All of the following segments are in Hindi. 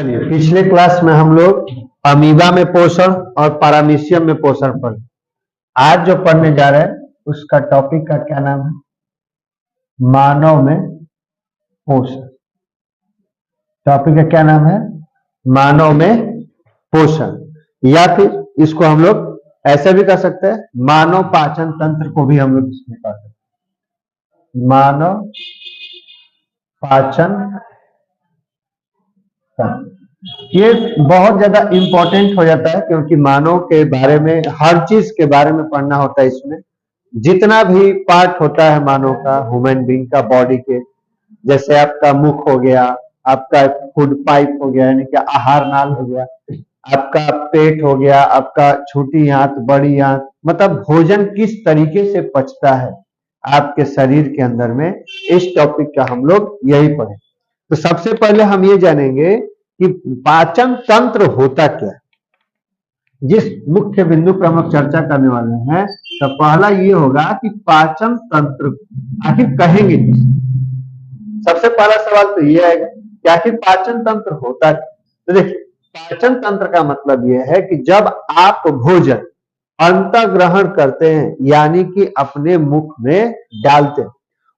चलिए, पिछले क्लास में हम लोग अमीबा में पोषण और पैरामीशियम में पोषण पढ़े। आज जो पढ़ने जा रहे हैं उसका टॉपिक का क्या नाम है? मानव में पोषण। टॉपिक का क्या नाम है? मानव में पोषण, या फिर इसको हम लोग ऐसे भी कर सकते हैं, मानव पाचन तंत्र को भी हम लोग इसमें कर सकते हैं। मानव पाचन तंत्र ये बहुत ज्यादा इंपॉर्टेंट हो जाता है, क्योंकि मानव के बारे में, हर चीज के बारे में पढ़ना होता है। इसमें जितना भी पार्ट होता है मानव का, ह्यूमन बीइंग का, बॉडी के, जैसे आपका मुख हो गया, आपका फूड पाइप हो गया यानी कि आहार नाल हो गया, आपका पेट हो गया, आपका छोटी आंत, बड़ी आंत, मतलब भोजन किस तरीके से पचता है आपके शरीर के अंदर में, इस टॉपिक का हम लोग यही पढ़े। तो सबसे पहले हम ये जानेंगे कि पाचन तंत्र होता क्या है। जिस मुख्य बिंदु पर हम लोग चर्चा करने वाले हैं, तो पहला ये होगा कि पाचन तंत्र आखिर कहेंगे किसे। सबसे पहला सवाल तो ये है कि आखिर पाचन तंत्र होता क्या। तो देखिए, पाचन तंत्र का मतलब यह है कि जब आप भोजन अंतःग्रहण करते हैं, यानी कि अपने मुख में डालते हैं,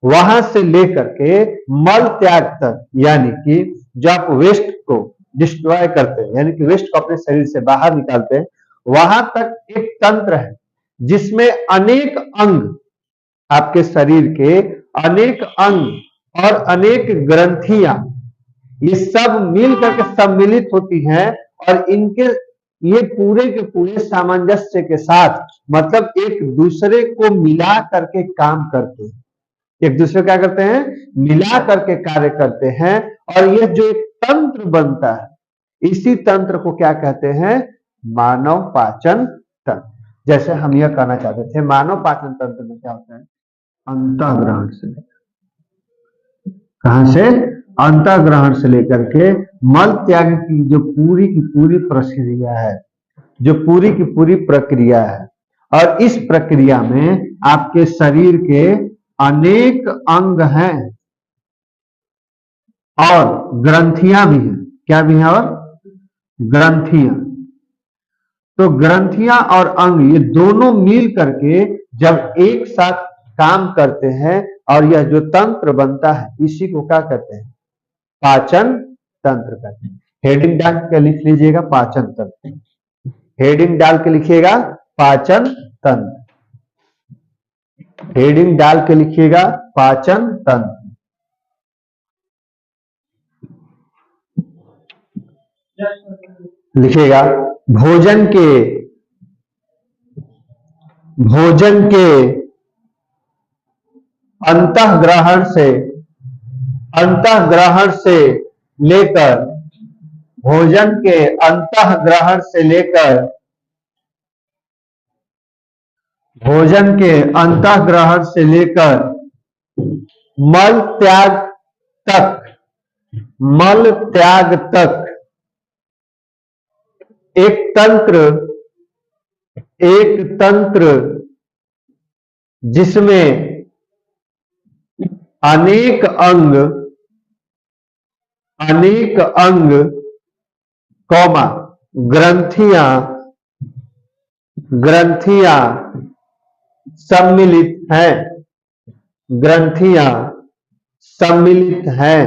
वहां से लेकर के मल त्याग तक, यानी कि जो आप वेस्ट को डिस्ट्रॉय करते हैं, यानी कि वेस्ट को अपने शरीर से बाहर निकालते हैं, वहां तक एक तंत्र है जिसमें अनेक अंग, आपके शरीर के अनेक अंग और अनेक ग्रंथियां, ये सब मिल करके सम्मिलित होती हैं, और इनके ये पूरे के पूरे सामंजस्य के साथ, मतलब एक दूसरे को मिला करके काम करते हैं, एक दूसरे क्या करते हैं, मिला करके कार्य करते हैं, और यह जो एक तंत्र बनता है, इसी तंत्र को क्या कहते हैं? मानव पाचन तंत्र। जैसे हम यह कहना चाहते थे, मानव पाचन तंत्र में क्या होता है? अंतःग्रहण से, कहां से? अंतःग्रहण से लेकर के मल त्याग की जो पूरी की पूरी प्रक्रिया है, जो पूरी की पूरी प्रक्रिया है, और इस प्रक्रिया में आपके शरीर के अनेक अंग हैं और ग्रंथियां भी हैं। क्या भी है? और ग्रंथियां। तो ग्रंथियां और अंग, ये दोनों मिल करके जब एक साथ काम करते हैं, और यह जो तंत्र बनता है, इसी को क्या कहते हैं? पाचन तंत्र कहते हैं। हेडिंग डाल के लिख लीजिएगा, पाचन तंत्र। हेडिंग डाल के लिखिएगा, पाचन तंत्र। हेडिंग डाल के लिखिएगा, पाचन तंत्र। लिखिएगा, भोजन के अंतःग्रहण से लेकर, भोजन के अंतःग्रहण से लेकर, भोजन के अंतःग्रहण से लेकर मल त्याग तक, मल त्याग तक एक तंत्र जिसमें अनेक अंग कौमा ग्रंथियां सम्मिलित हैं, ग्रंथियां सम्मिलित हैं,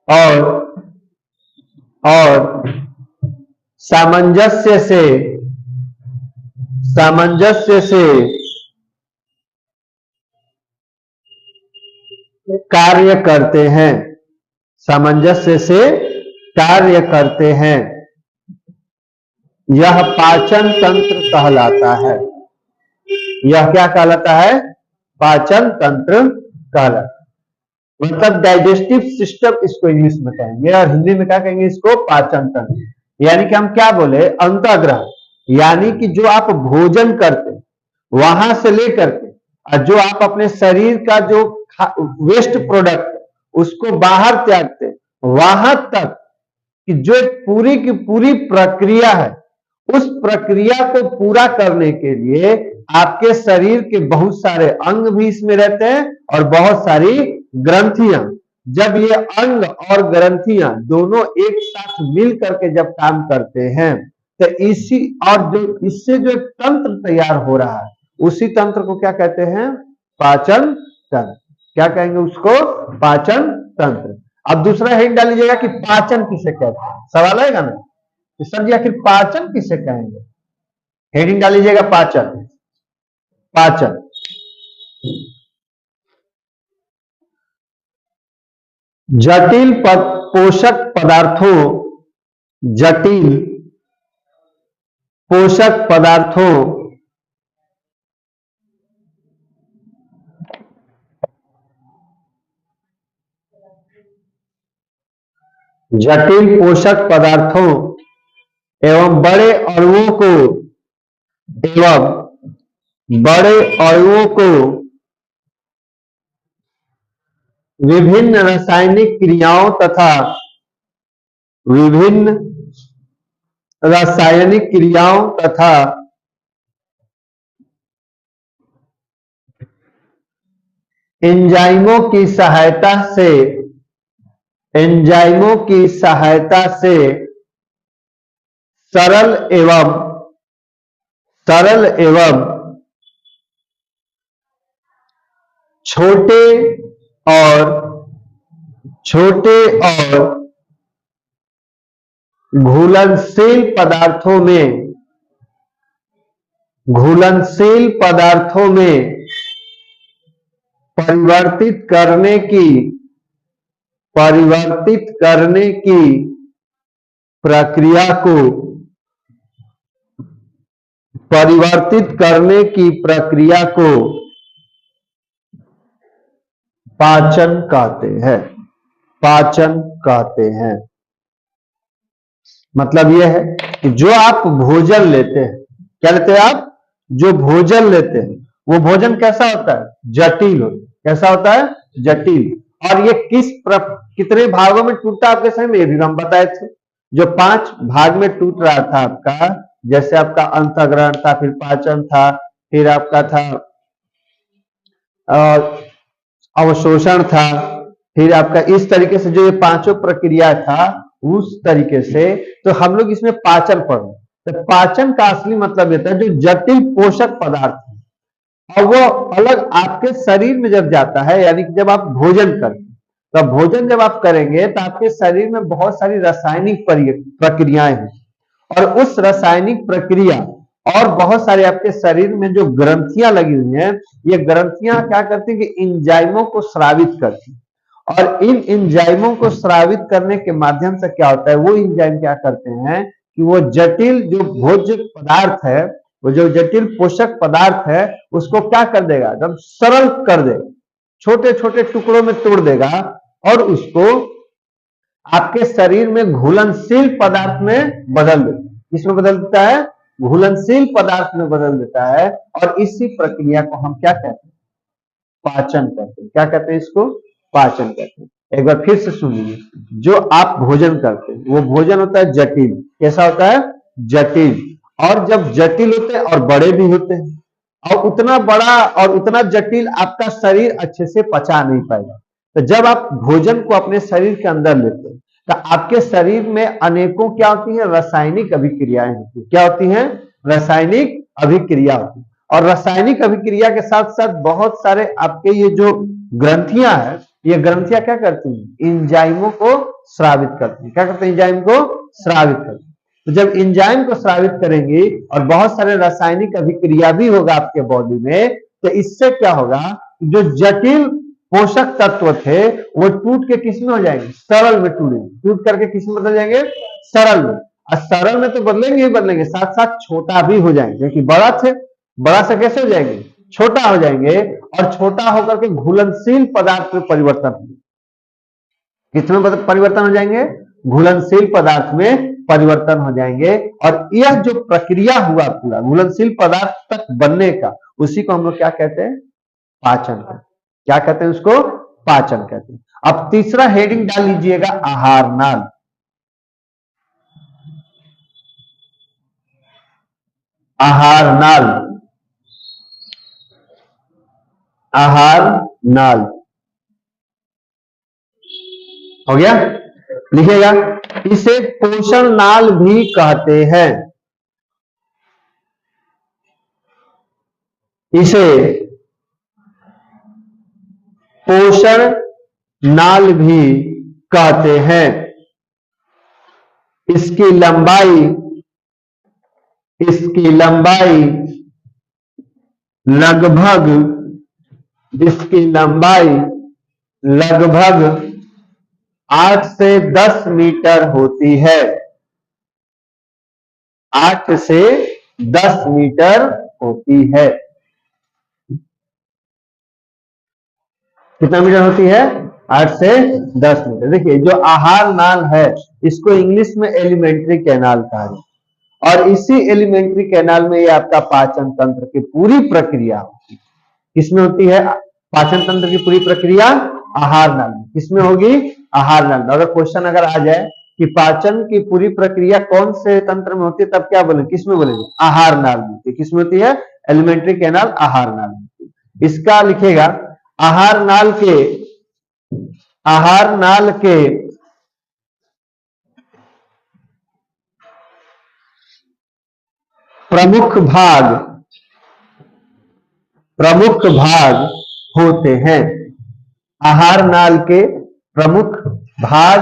और सामंजस्य से कार्य करते हैं, सामंजस्य से कार्य करते हैं। यह पाचन तंत्र कहलाता है। यह क्या कहलाता है? पाचन तंत्र कहलाता है। मतलब डाइजेस्टिव सिस्टम इसको इंग्लिश में कहेंगे, और हिंदी में क्या कहेंगे? इसको पाचन तंत्र। यानी कि हम क्या बोले? अंतःग्रहण, यानी कि जो आप भोजन करते वहां से लेकर के, और जो आप अपने शरीर का जो वेस्ट प्रोडक्ट उसको बाहर त्यागते, वहां तक कि जो पूरी की पूरी प्रक्रिया है, उस प्रक्रिया को पूरा करने के लिए आपके शरीर के बहुत सारे अंग भी इसमें रहते हैं, और बहुत सारी ग्रंथियां, जब ये अंग और ग्रंथियां दोनों एक साथ मिल करके जब काम करते हैं तो इसी और जो इससे जो तंत्र तैयार हो रहा है उसी तंत्र को क्या कहते हैं? पाचन तंत्र। क्या कहेंगे उसको? पाचन तंत्र। अब दूसरा हिंट डाल लीजिएगा कि पाचन किसे कहते हैं। सवाल आएगा ना कि सर जी आखिर पाचन किसे कहेंगे? हेडिंग डाल लीजिएगा पाचन। पाचन जटिल पोषक पदार्थों, जटिल पोषक पदार्थों जटिल पोषक पदार्थों एवं एवं बड़े अणुओं को विभिन्न रासायनिक क्रियाओं तथा विभिन्न रासायनिक क्रियाओं तथा एंजाइमों की सहायता से सरल एवं छोटे और घुलनशील पदार्थों में परिवर्तित करने की प्रक्रिया को पाचन कहते हैं। मतलब यह है कि जो आप भोजन लेते हैं, क्या लेते हैं आप? जो भोजन लेते हैं वो भोजन कैसा होता है? जटिल होता है। कैसा होता है? जटिल। और ये कितने भागों में टूटता है आपके समय में? ये भी हम बताए थे। जो 5 भाग में टूट रहा था आपका, जैसे आपका अंतःग्रहण था, फिर पाचन था, फिर आपका था अवशोषण था, फिर आपका इस तरीके से जो ये 5 प्रक्रिया था उस तरीके से, तो हम लोग इसमें पाचन पढ़ रहे हैं। तो पाचन का असली मतलब ये था जो जटिल पोषक पदार्थ है और वो अलग आपके शरीर में जब जाता है, यानी कि जब आप भोजन करते हैं, तो भोजन जब आप करेंगे तो आपके शरीर में बहुत सारी रासायनिक प्रक्रियाएं हैं और उस रासायनिक प्रक्रिया और बहुत सारे आपके शरीर में जो ग्रंथियां लगी हुई हैं, ये ग्रंथियां क्या करती हैं कि एंजाइमों को स्रावित करती हैं और इन एंजाइमों को स्रावित करने के माध्यम से क्या होता है, वो एंजाइम क्या करते हैं कि वो जटिल जो भोज्य पदार्थ है, वो जो जटिल पोषक पदार्थ है उसको क्या कर देगा? एकदम सरल कर देगा, छोटे छोटे टुकड़ों में तोड़ देगा और उसको आपके शरीर में घुलनशील पदार्थ में बदल देता है। किसमें बदल देता है? घुलनशील पदार्थ में बदल देता है। और इसी प्रक्रिया को हम क्या कहते हैं? पाचन कहते हैं। क्या कहते हैं इसको? पाचन कहते हैं। एक बार फिर से सुनिए, जो आप भोजन करते हैं वो भोजन होता है जटिल। कैसा होता है? जटिल। और जब जटिल होते हैं और बड़े भी होते हैं और उतना बड़ा और उतना जटिल आपका शरीर अच्छे से पचा नहीं पाएगा। तो जब आप भोजन को अपने शरीर के अंदर लेते हैं तो आपके शरीर में अनेकों क्या होती है? रासायनिक अभिक्रियाएं होती है। क्या होती हैं? रासायनिक अभिक्रिया होती है। और रासायनिक अभिक्रिया के साथ साथ बहुत सारे आपके ये जो ग्रंथियां हैं, ये ग्रंथियां क्या करती हैं? एंजाइमों को स्रावित करती हैं। क्या करते हैं? एंजाइम को स्रावित करती हैं। तो जब एंजाइम को स्रावित करेंगे और बहुत सारे रासायनिक अभिक्रिया भी होगा आपके बॉडी में, तो इससे क्या होगा? जो जटिल पोषक तत्व थे वो टूट के किस में हो जाएंगे? सरल में टूटेंगे। टूट करके किस में बदल जाएंगे? सरल में। और सरल में तो बदलेंगे ही बदलेंगे, साथ साथ छोटा भी हो जाएंगे, क्योंकि बड़ा थे, बड़ा से कैसे हो जाएंगे? छोटा हो जाएंगे। और छोटा होकर के घुलनशील पदार्थ में परिवर्तन होंगे। किसमें परिवर्तन हो जाएंगे? घुलनशील पदार्थ में परिवर्तन हो जाएंगे। और यह जो प्रक्रिया हुआ पूरा घुलनशील पदार्थ तक बनने का, उसी को हम लोग क्या कहते हैं? पाचन कहते हैं। क्या कहते हैं उसको? पाचन कहते हैं। अब तीसरा हेडिंग डाल लीजिएगा आहार नाल। आहार नाल। आहार नाल। हो गया, लिखिएगा। इसे पोषण नाल भी कहते हैं। इसे पोषण नाल भी कहते हैं। इसकी लंबाई लगभग इसकी लंबाई लगभग 8 से 10 मीटर होती है। 8 से 10 मीटर होती है। कितना मीटर होती है? 8 से 10 मीटर। देखिए, जो आहार नाल है इसको इंग्लिश में एलिमेंट्री कैनाल कहा जाता है, और इसी एलिमेंट्री कैनाल में ये आपका पाचन तंत्र की पूरी प्रक्रिया होती है। किसमें होती है पाचन तंत्र की पूरी प्रक्रिया? आहार नाल में। किसमें होगी? आहार नाल में। अगर क्वेश्चन अगर आ जाए कि पाचन की पूरी प्रक्रिया कौन से तंत्र में होती है, तब क्या बोलेंगे? किसमें बोलेंगे? आहार नाल में। किसमें होती है? एलिमेंट्री कैनाल, आहार नाल में। इसका लिखेगा आहार नाल के प्रमुख भाग होते हैं। आहार नाल के प्रमुख भाग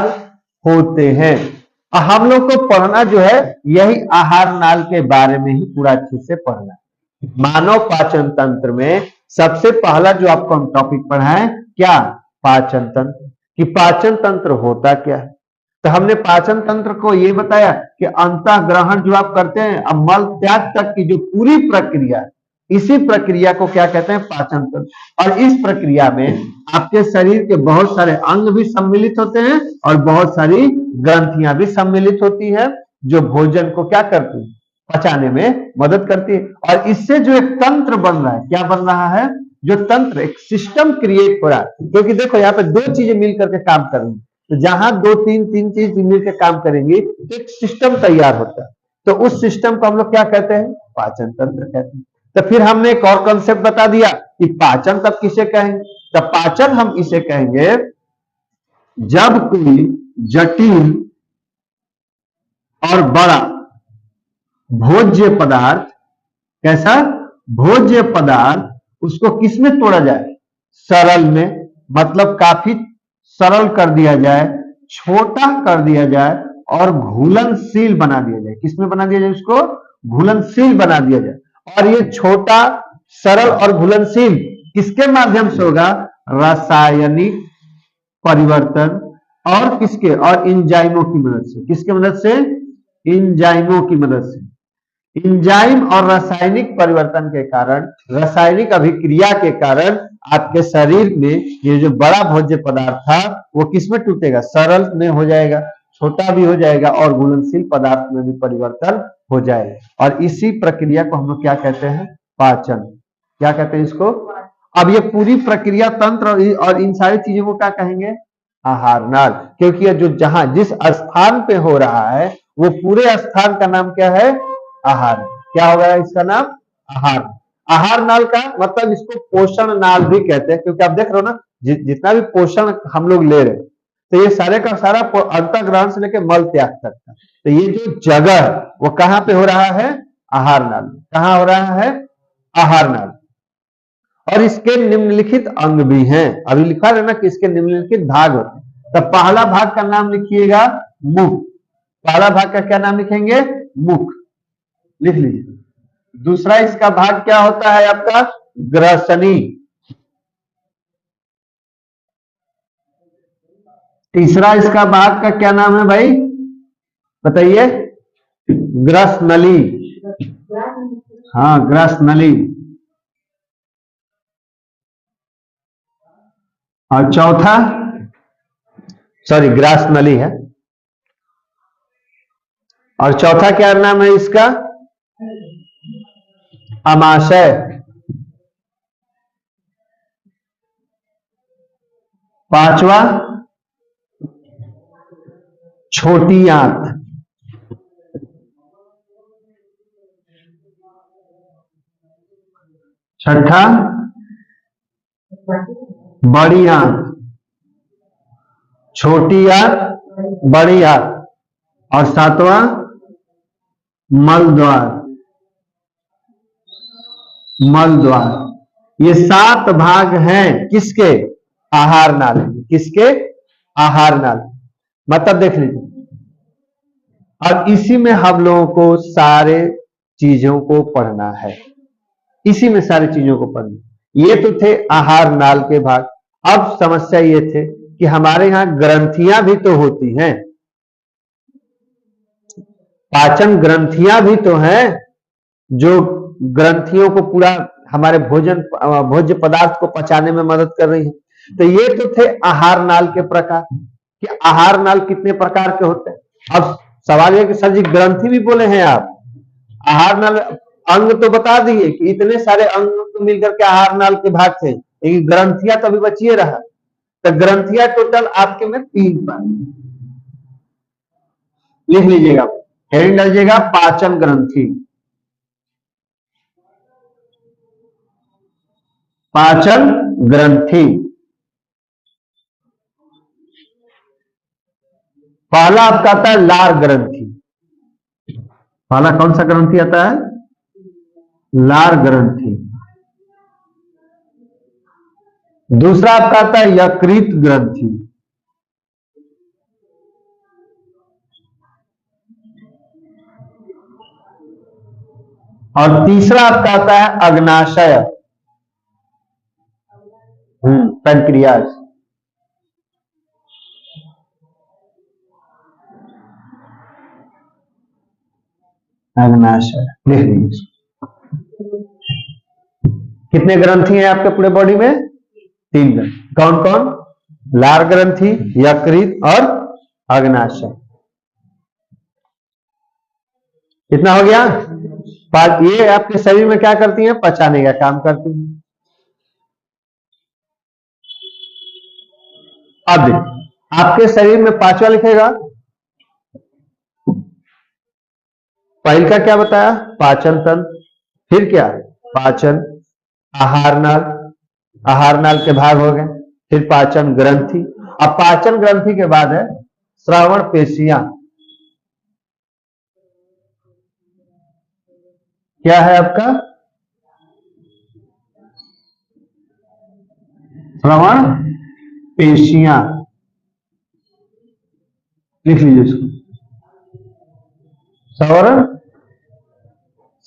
होते हैं। हम लोग को पढ़ना जो है यही आहार नाल के बारे में ही पूरा अच्छे से पढ़ना है। मानव पाचन तंत्र में सबसे पहला जो आपको हम टॉपिक पढ़ा है क्या? पाचन तंत्र। कि पाचन तंत्र होता क्या है। तो हमने पाचन तंत्र को ये बताया कि अंतःग्रहण जो आप करते हैं, अब मल त्याग तक की जो पूरी प्रक्रिया, इसी प्रक्रिया को क्या कहते हैं? पाचन तंत्र। और इस प्रक्रिया में आपके शरीर के बहुत सारे अंग भी सम्मिलित होते हैं और बहुत सारी ग्रंथियां भी सम्मिलित होती है, जो भोजन को क्या करती है? पचाने में मदद करती है। और इससे जो एक तंत्र बन रहा है, क्या बन रहा है? जो तंत्र, एक सिस्टम क्रिएट हो रहा है। क्योंकि देखो यहाँ पे दो चीजें मिलकर के काम कर रही है, तो जहां दो तीन चीज मिलकर काम करेंगी तो एक सिस्टम तैयार होता है। तो उस सिस्टम को हम लोग क्या कहते हैं? पाचन तंत्र कहते हैं। तो फिर हमने एक और कॉन्सेप्ट बता दिया कि पाचन तब किसे कहेंगे? तब पाचन हम इसे कहेंगे जब कोई जटिल और बड़ा भोज्य पदार्थ, कैसा भोज्य पदार्थ, उसको किसमें तोड़ा जाए? सरल में। मतलब काफी सरल कर दिया जाए, छोटा कर दिया जाए और घुलनशील बना दिया जाए। किसमें बना दिया जाए? उसको घुलनशील बना दिया जाए। और ये छोटा, सरल और घुलनशील किसके माध्यम से होगा? रासायनिक परिवर्तन और किसके? और इंजाइमों की मदद से। किसके मदद से? इंजाइमों की मदद से। इंजाइम और रासायनिक परिवर्तन के कारण, रासायनिक अभिक्रिया के कारण आपके शरीर में ये जो बड़ा भोज्य पदार्थ था वो किसमें टूटेगा? सरल में हो जाएगा, छोटा भी हो जाएगा और घुलनशील पदार्थ में भी परिवर्तन हो जाएगा। और इसी प्रक्रिया को हम लोग क्या कहते हैं? पाचन। क्या कहते हैं इसको? अब ये पूरी प्रक्रिया तंत्र और इन सारी चीजों को क्या कहेंगे? आहार नाल। क्योंकि ये जो जहां जिस स्थान पे हो रहा है वो पूरे स्थान का नाम क्या है? आहार। क्या होगा इसका नाम? आहार। आहार नाल का मतलब इसको पोषण नाल भी कहते हैं, क्योंकि आप देख रहे हो ना जितना भी पोषण हम लोग ले रहे हैं, तो ये सारे का सारा अंतःग्रहण से लेकर मल त्याग तक का, तो ये जो जगह वो कहां पे हो रहा है? आहार नाल। कहां हो रहा है? आहार नाल। और इसके निम्नलिखित अंग भी हैं। अभी लिखा है ना कि इसके निम्नलिखित भाग होते हैं। तो पहला भाग का नाम लिखिएगा मुख। पहला भाग का क्या नाम लिखेंगे? मुख। लिख लीजिए। दूसरा इसका भाग क्या होता है आपका? ग्रसनी। तीसरा इसका भाग का क्या नाम है भाई? बताइए। ग्रसनली। हाँ, ग्रसनली। और चौथा, सॉरी, ग्रासनली है। और चौथा क्या नाम है इसका? अमाशय। पांचवा छोटी आंत। छठा बड़ी आंत। छोटी आंत, बड़ी आंत, और सातवां मल द्वार। मल द्वार। ये 7 भाग हैं किसके? आहार नाली। किसके? आहार नाली। मतलब देख लीजिए, अब इसी में हम लोगों को सारे चीजों को पढ़ना है। इसी में सारी चीजों को पढ़ना। ये तो थे आहार नाल के भाग। अब समस्या ये थे कि हमारे यहाँ ग्रंथियां भी तो होती हैं, पाचन ग्रंथियां भी तो हैं, जो ग्रंथियों को पूरा हमारे भोज्य पदार्थ को पचाने में मदद कर रही है। तो ये तो थे आहार नाल के प्रकार कि आहार नाल कितने प्रकार के होते हैं। अब सवाल यह कि सर जी ग्रंथि भी बोले हैं आप, आहार नाल अंग तो बता दिए कि इतने सारे अंग तो मिलकर के आहार नाल के भाग थे, लेकिन ग्रंथियां तो अभी बचिए रहा। तो ग्रंथियां टोटल आपके में 3 बार लिख लीजिएगा, हेडिंग डालिएगा पाचन ग्रंथि। पाचन ग्रंथि। पहला आपका आता है लार ग्रंथि। पहला कौन सा ग्रंथि आता है? लार ग्रंथि। दूसरा आपका आता है यकृत ग्रंथि। और तीसरा आपका आता है अग्नाशय, पैनक्रियाज। अग्नाशय लिख लीजिए। कितने ग्रंथि हैं आपके पूरे बॉडी में? 3 ग्रंथि। कौन कौन? लार ग्रंथि, यकृत और अग्नाशय। कितना हो गया? ये आपके शरीर में क्या करती हैं? पचाने का काम करती हैं। अब आपके शरीर में 5वां लिखेगा। पहले का क्या बताया? पाचन तंत्र, फिर क्या? पाचन, आहार नाल, आहार नाल के भाग हो गए, फिर पाचन ग्रंथि। अब पाचन ग्रंथि के बाद है श्रवण पेशियां। क्या है आपका? श्रवण पेशियां। लिख लीजिए इसको। श्रवण,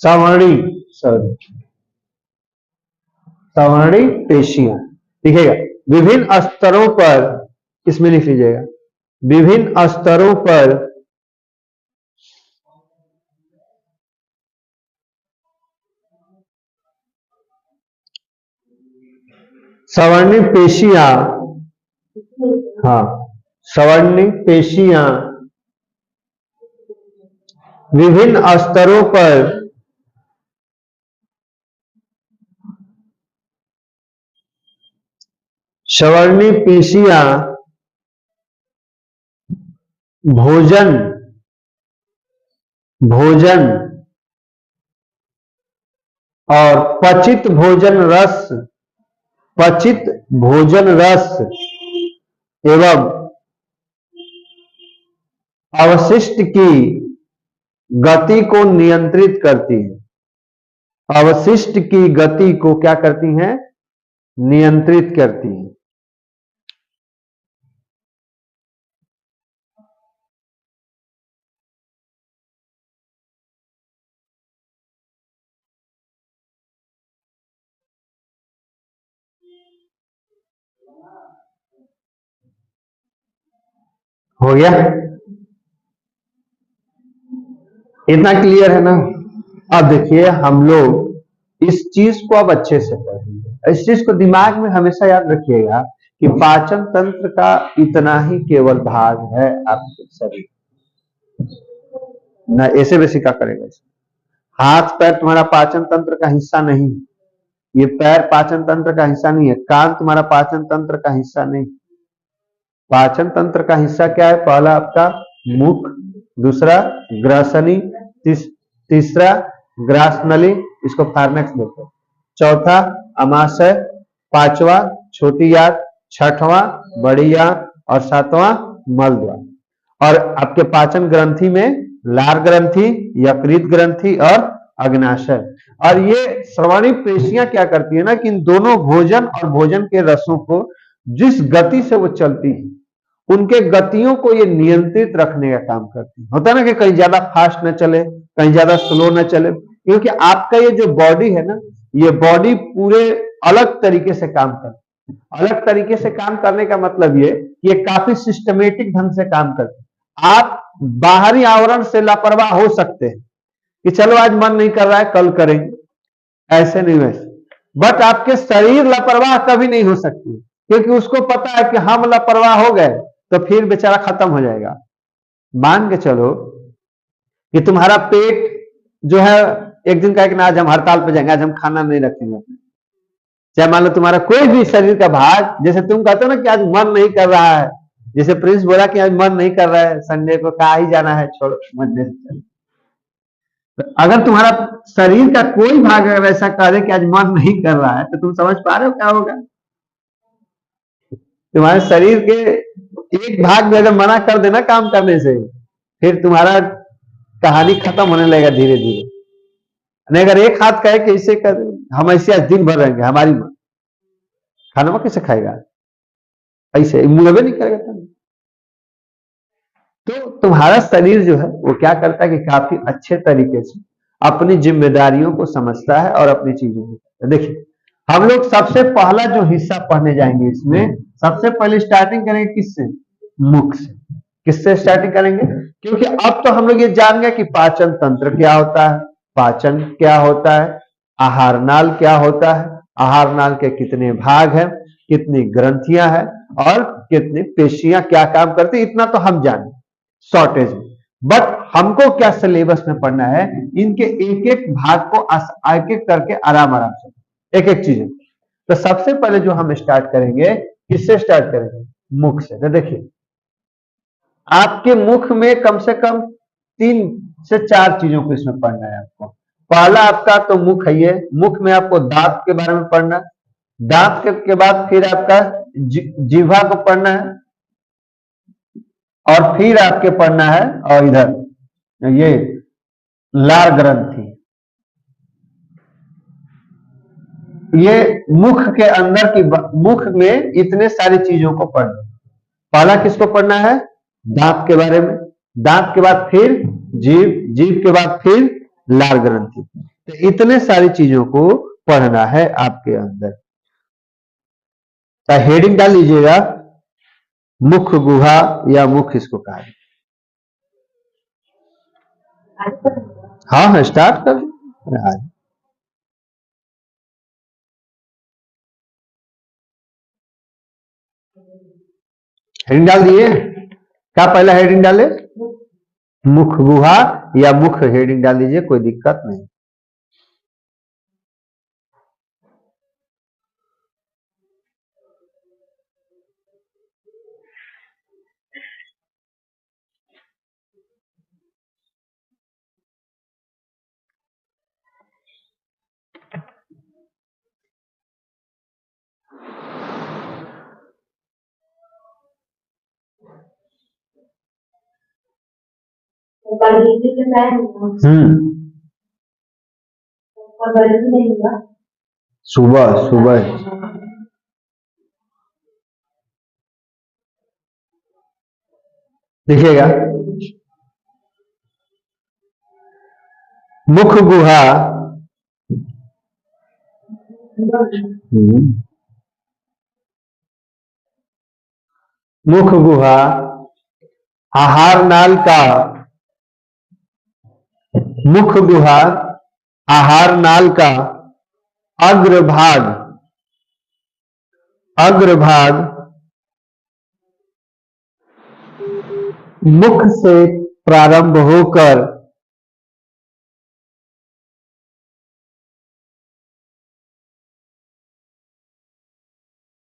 श्रवणी पेशियां लिखेगा। विभिन्न स्तरों पर, इसमें लिख लीजिएगा, विभिन्न स्तरों पर श्रवणी पेशियां, हाँ श्रवणी पेशियां विभिन्न स्तरों पर श्रवणी पेशियां भोजन और पचित भोजन रस एवं अवशिष्ट की गति को नियंत्रित करती है। अवशिष्ट की गति को क्या करती हैं? नियंत्रित करती है। हो गया? इतना क्लियर है ना? अब देखिए हम लोग इस चीज को अब अच्छे से पढ़ेंगे। इस चीज को दिमाग में हमेशा याद रखिएगा कि पाचन तंत्र का इतना ही केवल भाग है आपके शरीर ना, ऐसे वैसे क्या करेगा। हाथ पैर तुम्हारा पाचन तंत्र का हिस्सा नहीं, ये पैर पाचन तंत्र का हिस्सा नहीं है, कान तुम्हारा पाचन तंत्र का हिस्सा नहीं। पाचन तंत्र का हिस्सा क्या है? पहला आपका मुख, दूसरा ग्रासनी, तीसरा ग्रासनली, इसको फार्नेक्स बोलते हैं, चौथा अमाशय, 5वां छोटी आंत, 6वां बड़ी आंत और 7वां मल द्वार। और आपके पाचन ग्रंथि में लार ग्रंथि, यकृत ग्रंथि और अग्नाशय। और ये श्रवणी पेशियां क्या करती है ना कि इन दोनों भोजन और भोजन के रसों को जिस गति से वो चलती है, उनके गतियों को ये नियंत्रित रखने का काम करती है। होता है ना कि कहीं ज्यादा फास्ट न चले, कहीं ज्यादा स्लो न चले, क्योंकि आपका ये जो बॉडी है ना, ये बॉडी पूरे अलग तरीके से काम करती है। अलग तरीके से काम करने का मतलब ये कि ये काफी सिस्टमेटिक ढंग से काम करती है। आप बाहरी आवरण से लापरवाह हो सकते हैं कि चलो आज मन नहीं कर रहा है, कल करेंगे, ऐसे नहीं वैसे। बट आपके शरीर लापरवाह कभी नहीं हो सकती, क्योंकि उसको पता है कि हम लापरवाह हो गए तो फिर बेचारा खत्म हो जाएगा। मान के चलो कि तुम्हारा पेट जो है एक दिन कहे कि ना आज हम हड़ताल पे जाएंगे, आज हम खाना नहीं रखेंगे। चाहे मान लो तुम्हारा कोई भी शरीर का भाग, जैसे तुम कहते हो ना कि आज मन नहीं कर रहा है, जैसे प्रिंस बोला कि आज मन नहीं कर रहा है, संडे को कहा ही जाना है, छोड़ो मंडे से चलो। तो अगर तुम्हारा शरीर का कोई भाग अगर ऐसा करे कि आज मन नहीं कर रहा है, तो तुम समझ पा रहे हो क्या होगा? तुम्हारे शरीर के एक भाग में अगर मना कर देना काम करने से, फिर तुम्हारा कहानी खत्म होने लगेगा धीरे धीरे। नहीं, अगर एक हाथ कहे कि इसे कर, हम ऐसे आज दिन भर रहेंगे, हमारी मां खाना कैसे खाएगा? ऐसे मुंह नहीं करेगा। तो तुम्हारा शरीर जो है वो क्या करता है कि काफी अच्छे तरीके से अपनी जिम्मेदारियों को समझता है और अपनी चीजों को। देखिए, हम लोग सबसे पहला जो हिस्सा पढ़ने जाएंगे, इसमें सबसे पहले स्टार्टिंग करेंगे किससे? मुख से। किससे स्टार्टिंग करेंगे? क्योंकि अब तो हम लोग ये जान गए कि पाचन तंत्र क्या होता है, पाचन क्या होता है, आहार नाल क्या होता है, आहार नाल के कितने भाग हैं, कितनी ग्रंथियां हैं और कितनी पेशियां क्या काम करती, इतना तो हम जाने शॉर्टेज में। बट हमको क्या सिलेबस में पढ़ना है, इनके एक एक भाग को एक एक करके आराम आराम से, एक एक चीज। तो सबसे पहले जो हम स्टार्ट करेंगे, किससे स्टार्ट करेंगे? मुख से। तो देखिए, आपके मुख में कम से कम 3 से 4 चीजों को इसमें पढ़ना है आपको। पहला आपका तो मुख है, ये मुख में आपको दांत के बारे में पढ़ना, दांत के बाद फिर आपका जीवा को पढ़ना है, और फिर आपके पढ़ना है और इधर ये लार ग्रंथि। ये मुख के अंदर की, मुख में इतने सारी चीजों को पढ़ना। पहला किसको पढ़ना है? दांत के बारे में, दांत के बाद फिर जीभ, जीभ के बाद फिर लार ग्रंथि। तो इतने सारी चीजों को पढ़ना है आपके अंदर। तो हेडिंग डाल लीजिएगा, मुख गुहा या मुख इसको कहा है। हाँ हाँ, स्टार्ट कर आज। हेडिंग डाल दिए? क्या पहला हेडिंग डाले? मुख गुहा या मुख, हेडिंग डाल दीजिए, कोई दिक्कत नहीं। सुबह सुबह देखिएगा, मुख गुहा, मुख गुहा आहार नाल का, मुख गुहा आहार नाल का अग्रभाग, अग्रभाग मुख से प्रारंभ होकर